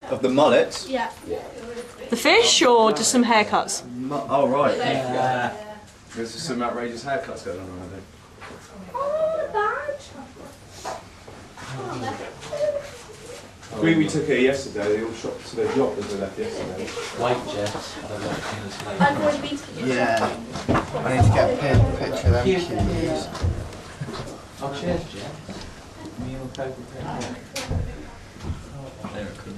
Of the mullets? Yeah. The fish or just some haircuts? Oh, right. Yeah. There's some outrageous haircuts going on, I think. Oh, badge. We took her yesterday, they all shot to their yacht as they left yesterday. White Jess. I've already been to the Yeah. I need to get a picture of them cuties. Oh, cheers, Jess. Me and Coco. They're cool.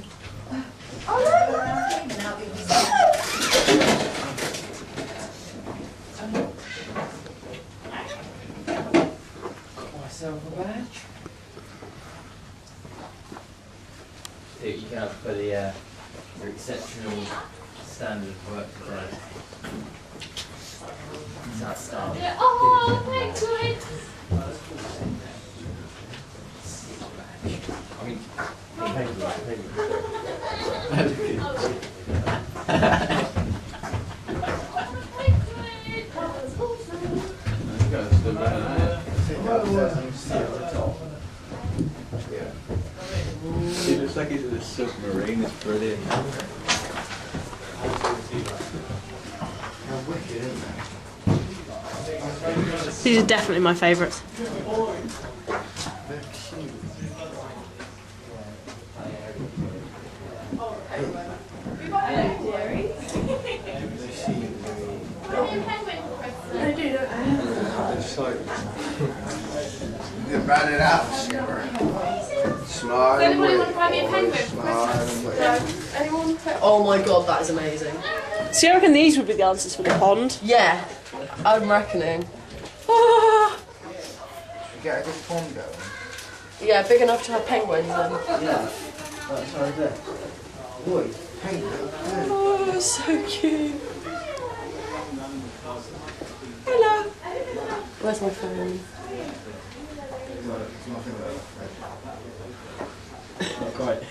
Got myself a badge. Dude, you can have for the your exceptional standard of work today. That's start. Oh, thanks, Lloyd. I mean, He looks like he's in a submarine, it's brilliant. These are definitely my favourites. They ran it out, smile and wait. Oh my god, that is amazing. So you reckon these would be the answers for the pond? Yeah, I'm reckoning. Ah, Get a good pond going. Yeah, big enough to have penguins in. Yeah, that's right there. Boy, penguin. Oh, so cute. Hello. Where's my phone? not quite.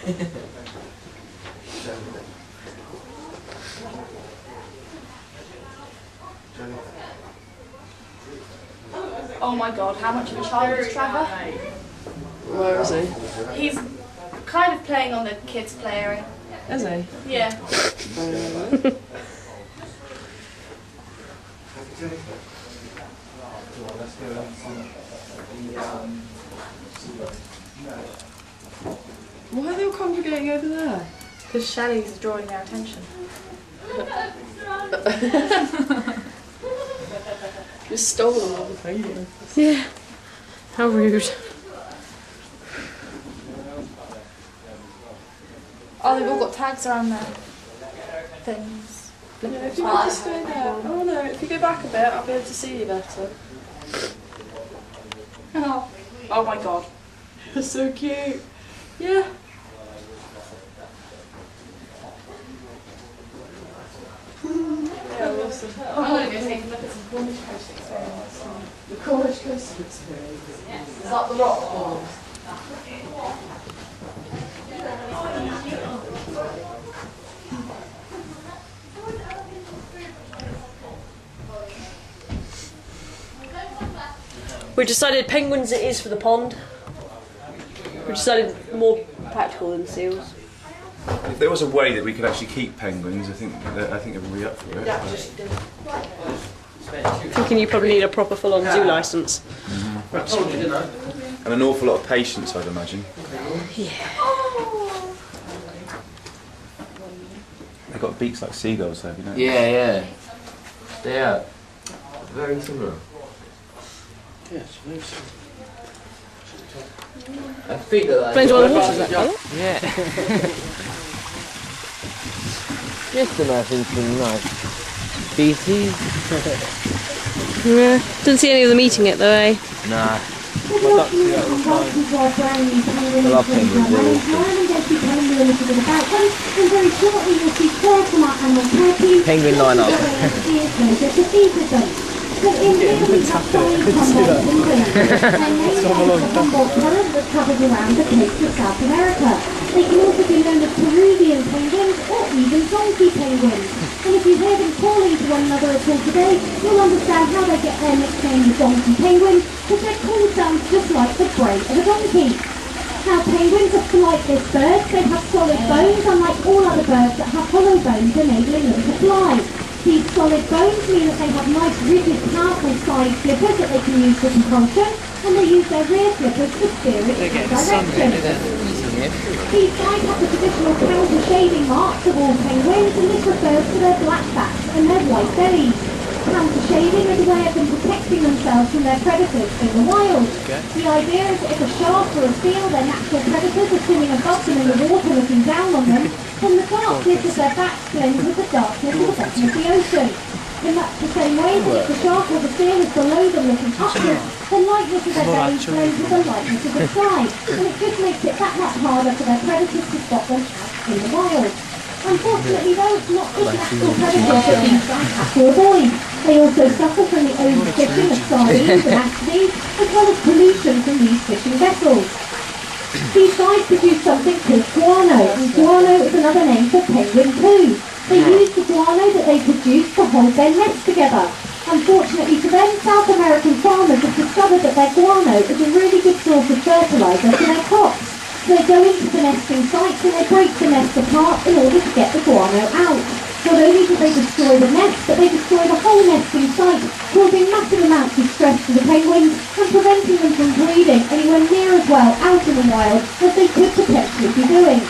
Oh my god, how much of a child is Trevor? Where is he? He's kind of playing on the kids' play area. Is he? Yeah. Why are they all congregating over there? Because Shelley's drawing their attention. Just stolen all the penguins. yeah. How rude. Oh, they've all got tags around their things. Yeah, if you could just stay there. Oh no, if you go back a bit, I'll be able to see you better. Oh, oh my god. You're so cute. Yeah. Yeah, awesome. I'm going to go take a look at some Cornish coast experience. The Cornish coast experience. Is that the rock falls? We decided penguins it is for the pond. We decided more practical than seals. If there was a way that we could actually keep penguins, I think everybody up for it. Thinking you probably need a proper full-on zoo licence. I told you, didn't I? And an awful lot of patience, I'd imagine. Yeah. They've got beaks like seagulls, though, you know. Yeah. They are. Very similar. Yes, nice. I think that Depends what the horse is that colour. Yeah. Just imagine some nice species. Yeah. Didn't see any of them eating it though, eh? Nah. I love penguins. Penguin line-up. They can also be known as Peruvian penguins or even donkey penguins. And if you hear them calling to one another at all today, you'll understand how they get their nickname the donkey penguin, because their call sounds just like the bray of a donkey. Now penguins are flightless birds. They have solid bones, unlike all other birds that have hollow bones enabling them to fly. These solid bones mean that they have nice, rigid, powerful side flippers that they can use for propulsion, and they use their rear flippers for steering and direction. These guys have the traditional counter-shading marks of all penguins, and this refers to their black backs and their white bellies. Counter-shading is a way of them protecting themselves from their predators in the wild. The idea is that if a shark or a seal, their natural predators, are swimming above them in the water looking down on them, then the darkness of their backs blends with the darkness of the bottom of the ocean. In much the same way that if the shark or the seal is below them looking upwards, the lightness of their bellies blends with the lightness of the sky, and it just makes it that much harder for their predators to spot them out in the wild. Unfortunately though, it's not just natural predators that these guys have to avoid. They also suffer from the overfishing of sardines and anchovies, as well as pollution from these fishing vessels. These guys produce something called guano, and guano is another name for penguin poo. They use the guano that they produce to hold their nests together. Unfortunately for them, South American farmers have discovered that their guano is a really good source of fertiliser for their crops. So they go into the nesting sites and they break the nest apart in order to get the guano out. Not only do they destroy the nest, but they destroy the whole nesting site, causing massive amounts of stress to the penguins and preventing them from breeding anywhere near as well out in the wild as they could potentially be doing.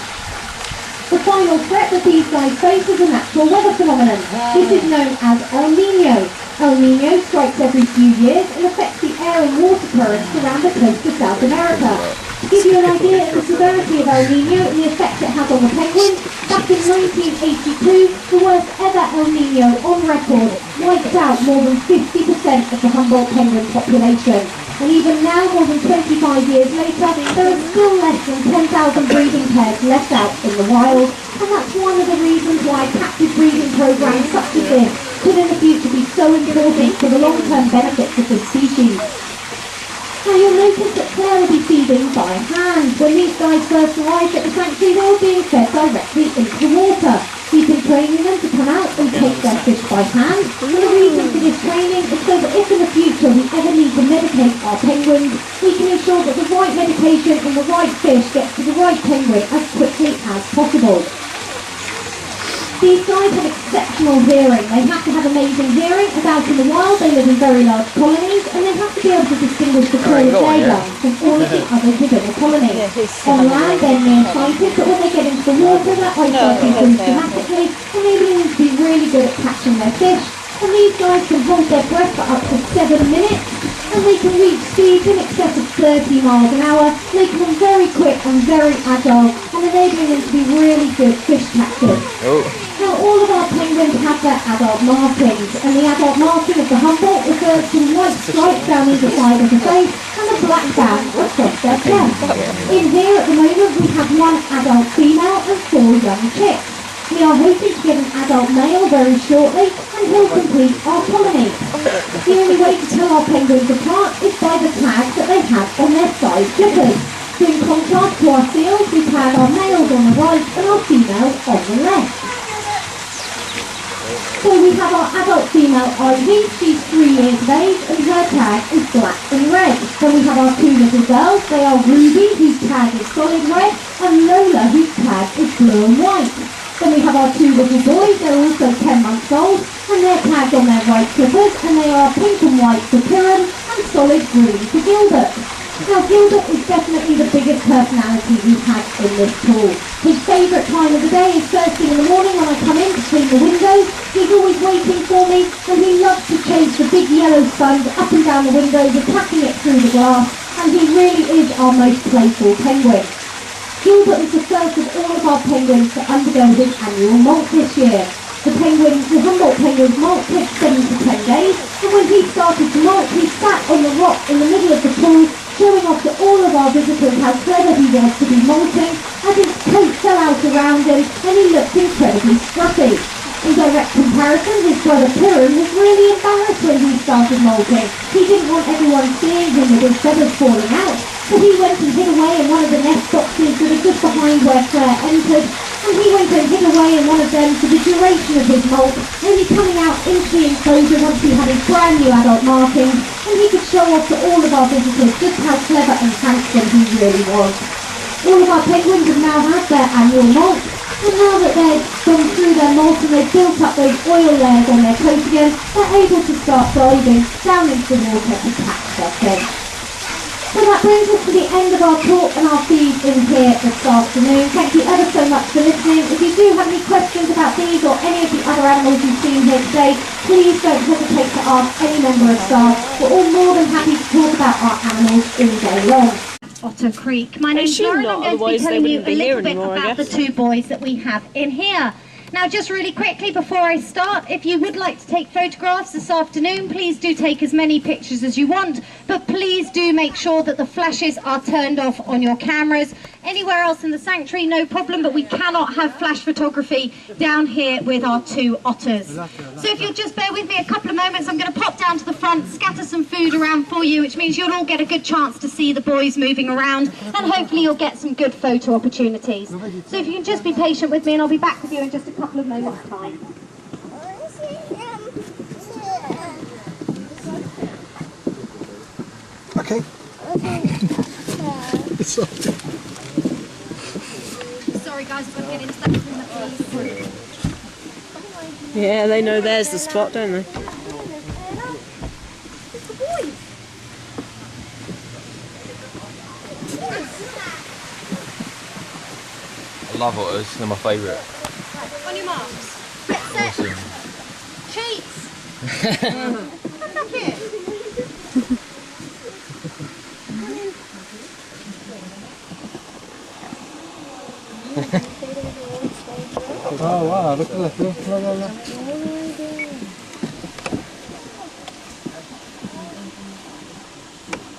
The final threat that these guys face is a natural weather phenomenon. This is known as El Nino. El Nino strikes every few years and affects the air and water currents around the coast of South America. To give you an idea of the severity of El Nino and the effect it has on the penguins, back in 1982, the worst ever El Nino on record wiped out more than 50% of the Humboldt penguin population. And even now, more than 25 years later, there are still less than 10,000 breeding pairs left out in the wild. And that's one of the reasons why captive breeding programs such as this could in the future be so important for the long-term benefits of this species. Now you'll notice that Claire will be feeding by hand. When these guys first arrived at the sanctuary, they were being fed directly into the water. We've been training them to come out and take their fish by hand. And the reason for this training is so that if in the future we ever need to medicate our penguins, we can ensure that the right medication and the right fish gets to the right penguin as quickly as possible. These guys have exceptional hearing. They have to have amazing hearing, as out in the wild they live in very large colonies, and they have to be able to distinguish the call of their young from all of the others within the colony. On land they're near-sighted, but when they get into the water their eyesight improves dramatically, enabling them to be really good at catching their fish. And these guys can hold their breath for up to 7 minutes, and they can reach speeds in excess of 30 miles an hour. They become very quick and very agile, and enabling them to be really good fish catchers. Now all of our penguins have their adult markings, and the adult marking of the Humboldt refers to white stripes down either side of the face and a black band across their chest. In here at the moment we have one adult female and 4 young chicks. We are hoping to get an adult male very shortly, and he'll complete our colony. The only way to tell our penguins apart is by the tags that they have on their side flippers. So in contrast to our seals, we tag our males on the right and our females on the left. So we have our adult female Ivy, she's 3 years of age, and her tag is black and red. Then we have our 2 little girls, they are Ruby, whose tag is solid red, and Lola, whose tag is blue and white. Then we have our 2 little boys, they're also 10 months old, and they're tagged on their white flippers, and they are pink and white for Piran, and solid green for Gilbert. Now Gilbert is definitely the biggest personality we've had in this pool. His favourite time of the day is first thing in the morning when I come in to clean the windows. He's always waiting for me, and he loves to chase the big yellow sponge up and down the windows, attacking it through the glass, and he really is our most playful penguin. Gilbert is the first of all of our penguins to undergo his annual molt this year. The Humboldt penguin's molt takes 7 to 10 days, and when he started to molt, he sat on the rock in the middle of the pool, showing off to all of our visitors how clever he was to be molting, as his coat fell out around him, and he looked incredibly scruffy. In direct comparison, his brother Piran was really embarrassed when he started molting. He didn't want everyone seeing him with his feathers falling out, so he went and hid away in one of the nest boxes that are just behind where Claire entered, and he went and hid away in one of them for the duration of his molt, only coming out into the enclosure once he had his brand new adult markings, and he could show off to all of our visitors just how clever and handsome he really was. All of our penguins have now had their annual molt, and now that they've gone through their molt and they've built up those oil layers on their coat again, they're able to start diving down into the water to catch their fish. So that brings us to the end of our talk and our feed in here this afternoon. Thank you ever so much for listening. If you do have any questions about these or any of the other animals you've seen here today, please don't hesitate to ask any member of staff. We're all more than happy to talk about our animals all day long. Otter Creek. My name's Lauren. I'm going to be telling you a little bit about the two buoys that we have in here. Now, just really quickly before I start, if you would like to take photographs this afternoon, please do take as many pictures as you want, but please do make sure that the flashes are turned off on your cameras. Anywhere else in the sanctuary, no problem, but we cannot have flash photography down here with our two otters. So if you'll just bear with me a couple of moments, I'm going to pop down to the front, scatter some food around for you, which means you'll all get a good chance to see the boys moving around, and hopefully you'll get some good photo opportunities. So if you can just be patient with me, and I'll be back with you in just a couple of moments' time. Okay. Sorry guys, I've got to get into that corner, please. Yeah, they know there's the spot, don't they? I love otters, they're my favourite. On your marks. Get set. Cheats. Come back here. Oh wow, look at that, look.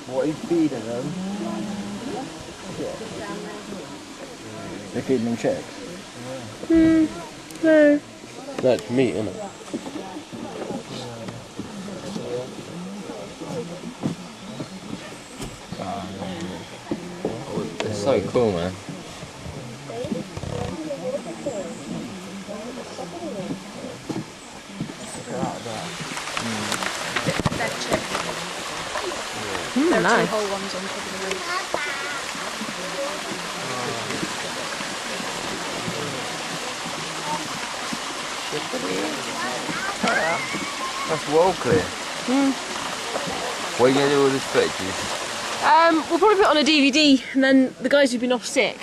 What are you feeding them? They're feeding them chicks? No. That's meat, isn't it? It's so cool, man. There are two whole ones on top of the roof. That's well clear. What are you going to do with these pictures? We'll probably put it on a DVD, and then the guys who've been off sick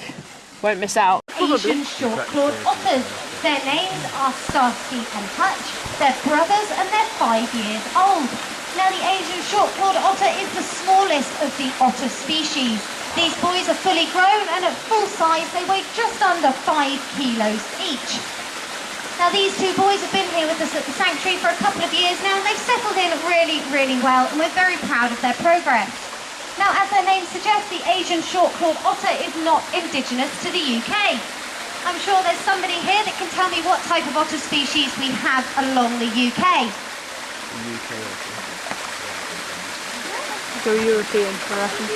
won't miss out. Asian short-clawed otters. Their names are Starsky and Hutch. They're brothers and they're 5 years old. Now the Asian short-clawed otter is the smallest of the otter species. These boys are fully grown and at full size they weigh just under 5 kilos each. Now these two boys have been here with us at the sanctuary for a couple of years now, and they've settled in really, really well, and we're very proud of their progress. Now, as their name suggests, the Asian short-clawed otter is not indigenous to the UK. I'm sure there's somebody here that can tell me what type of otter species we have along the UK. Go European, I reckon.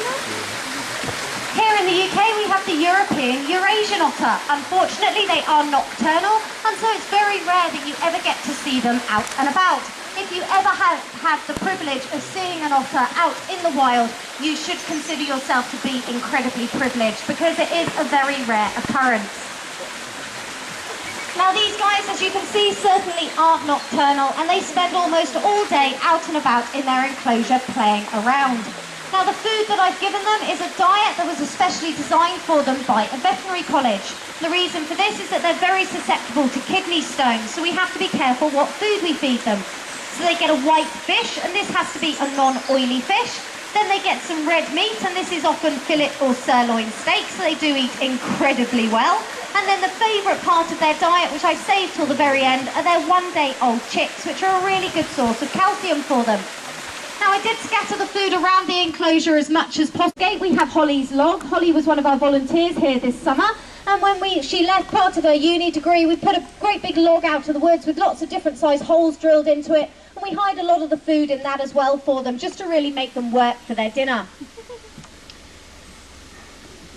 Here in the UK we have the European Eurasian otter. Unfortunately they are nocturnal, and so it's very rare that you ever get to see them out and about. If you ever have had the privilege of seeing an otter out in the wild, you should consider yourself to be incredibly privileged, because it is a very rare occurrence. Now these guys, as you can see, certainly are nocturnal, and they spend almost all day out and about in their enclosure playing around. Now the food that I've given them is a diet that was especially designed for them by a veterinary college. The reason for this is that they're very susceptible to kidney stones, so we have to be careful what food we feed them. So they get a white fish, and this has to be a non-oily fish. Then they get some red meat, and this is often fillet or sirloin steak, so they do eat incredibly well. And then the favourite part of their diet, which I've saved till the very end, are their one-day-old chicks, which are a really good source of calcium for them. Now I did scatter the food around the enclosure as much as possible. We have Holly's log. Holly was one of our volunteers here this summer, and when she left part of her uni degree, we put a great big log out to the woods with lots of different size holes drilled into it, and we hide a lot of the food in that as well for them, just to really make them work for their dinner.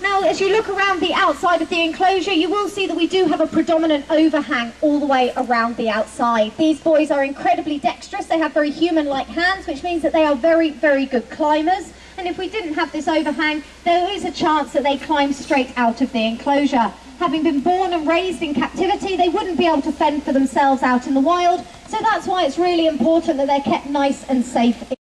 Now, as you look around the outside of the enclosure, you will see that we do have a predominant overhang all the way around the outside. These boys are incredibly dexterous. They have very human-like hands, which means that they are very, very good climbers. And and if we didn't have this overhang, there is a chance that they climb straight out of the enclosure. Having been born and raised in captivity, they wouldn't be able to fend for themselves out in the wild, so that's why it's really important that they're kept nice and safe.